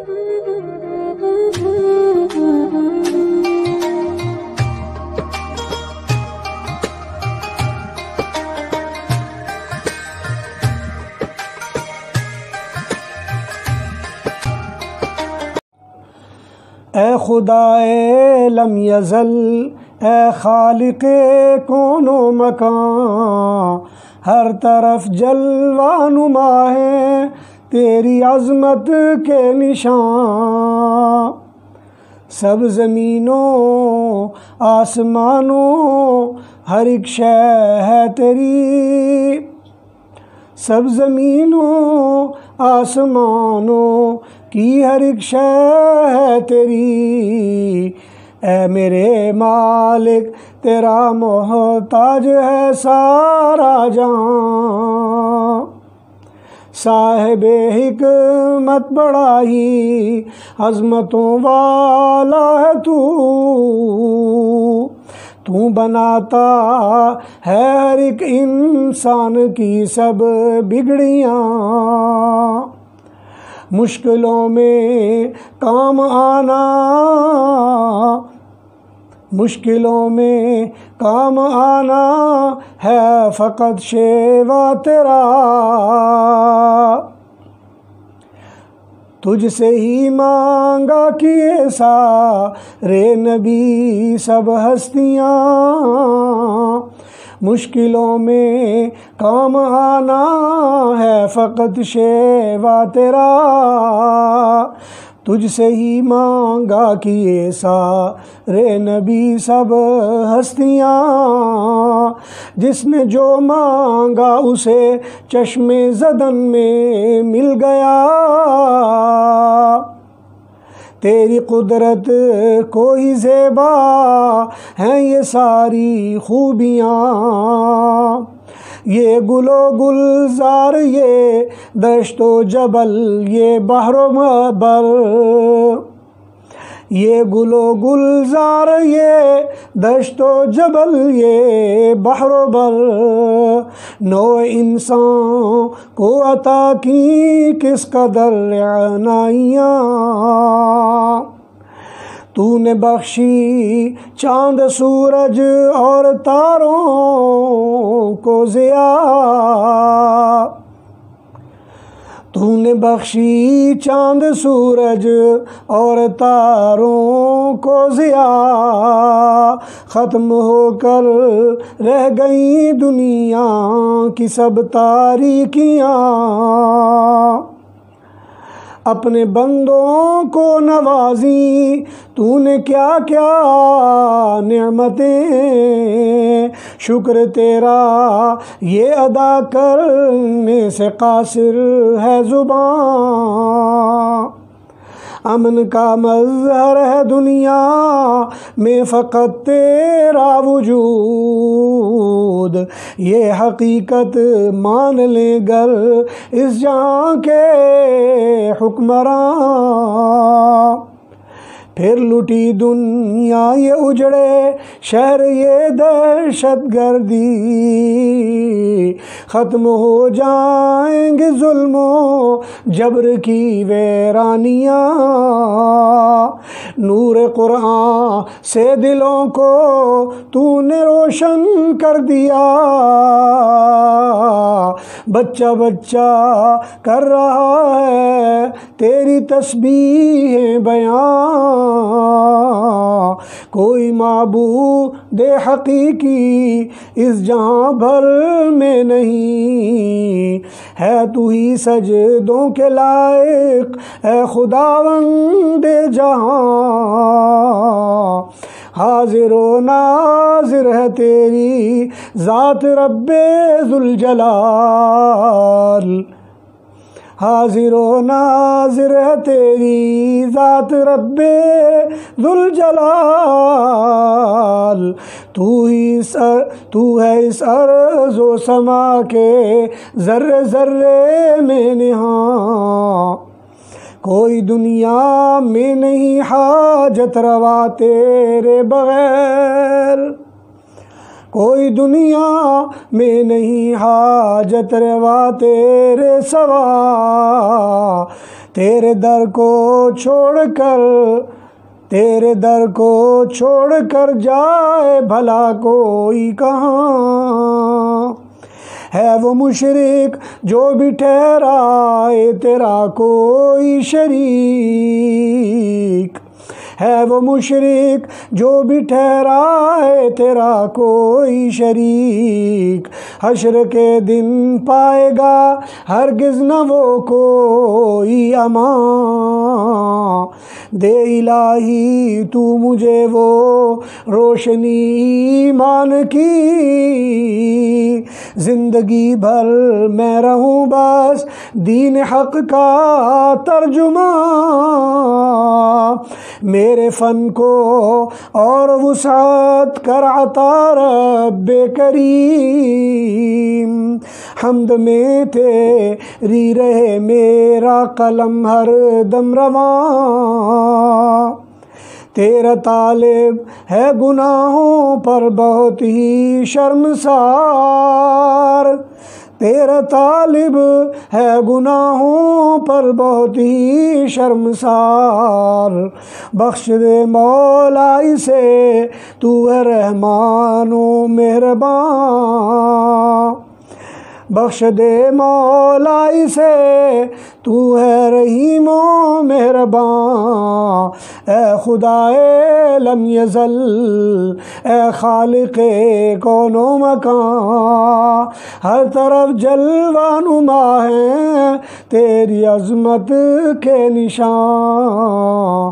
اے خدائے لم یزل، اے خالق کون و مکان، ہر طرف جلوہ نما ہے تیری عظمت کے نشان، سب زمینوں آسمانوں ہر ایک شے ہے تیری، سب زمینوں آسمانوں کی ہر ایک شے ہے تیری، اے میرے مالک تیرا محتاج ہے سارا جہاں، صاحب حکمت بڑا ہی عظمتوں والا ہے تو بناتا ہے ہر ایک انسان کی سب بگڑیاں، مشکلوں میں کام آنا، مشکلوں میں کام آنا ہے فقط شیوا تیرا، تجھ سے ہی مانگا کیے سارے نبی سب ہستیاں، مشکلوں میں کام آنا ہے فقط شیوا تیرا، تجھ سے ہی مانگا کیے سارے نبی سب ہستیاں، جس نے جو مانگا اسے چشم زدن میں مل گیا، تیری قدرت کوئی زیبا ہیں یہ ساری خوبیاں، یہ گل و گلزار یہ دشت و جبل یہ بحر و بر، یہ گل و گلزار یہ دشت و جبل یہ بحر و بر، نوع انسان کو عطا کی کس قدر عنایاں، تو نے بخشی چاند سورج اور تاروں کو ضیا، تو نے بخشی چاند سورج اور تاروں کو ضیا، ختم ہو کر رہ گئی دنیا کی سب تاریکیاں، اپنے بندوں کو نوازی تو نے کیا کیا نعمتیں، شکر تیرا یہ ادا کرنے سے قاصر ہے زبان، امن کا مظہر ہے دنیا میں فقط تیرا وجود، یہ حقیقت مان لیں گر اس جہاں کے حکمراں، پھر لٹی دنیا یہ اجڑے شہر یہ دہشت گردی، ختم ہو جائیں گے ظلم و جبر کی ویرانیاں، نور قرآن سے دلوں کو تو نے روشن کر دیا، بچہ بچہ کر رہا ہے تیری تسبیح بیان، کوئی معبود حقیقی اس جہاں بھر میں نہیں، ہے تو ہی سجدوں کے لائق اے خداوند جہاں، حاضر و ناظر ہے تیری ذات رب ذوالجلال، حاضر و ناظر ہے تیری ذات رب ذوالجلال، تو ہے اس ارض و سما کے ذرے ذرے میں نہاں، کوئی دنیا میں نہیں حاجت روا تیرے بغیر، کوئی دنیا میں نہیں حاجت روا تیرے سوا، تیرے در کو چھوڑ کر جائے بھلا کوئی کہاں، ہے وہ مشرک جو بھی ٹھہرائے تیرا کوئی شریک، ہے وہ مشرک جو بھی ٹھہرائے تیرا کوئی شریک، حشر کے دن پائے گا ہرگز نہ وہ کوئی امان، دے الہی تو مجھے وہ روشنی ایمان کی، زندگی بھر میں رہوں بس دین حق کا ترجمان، میرے فن کو اور وسعت کر عطا رب کریم، حمد میں تیری رہے میرا قلم ہر دم رواں، تیرا طالب ہے گناہوں پر بہت ہی شرمسار، تیرا طالب ہے گناہوں پر بہت ہی شرمسار، بخش دے مولا اسے تو ہے رحمان و مہربان، بخش دے مولا اسے تو ہے رحیم و مہربان، اے خدائے لم یزل، اے خالق کون و مکان، ہر طرف جلوہ نما ہیں تیری عظمت کے نشان۔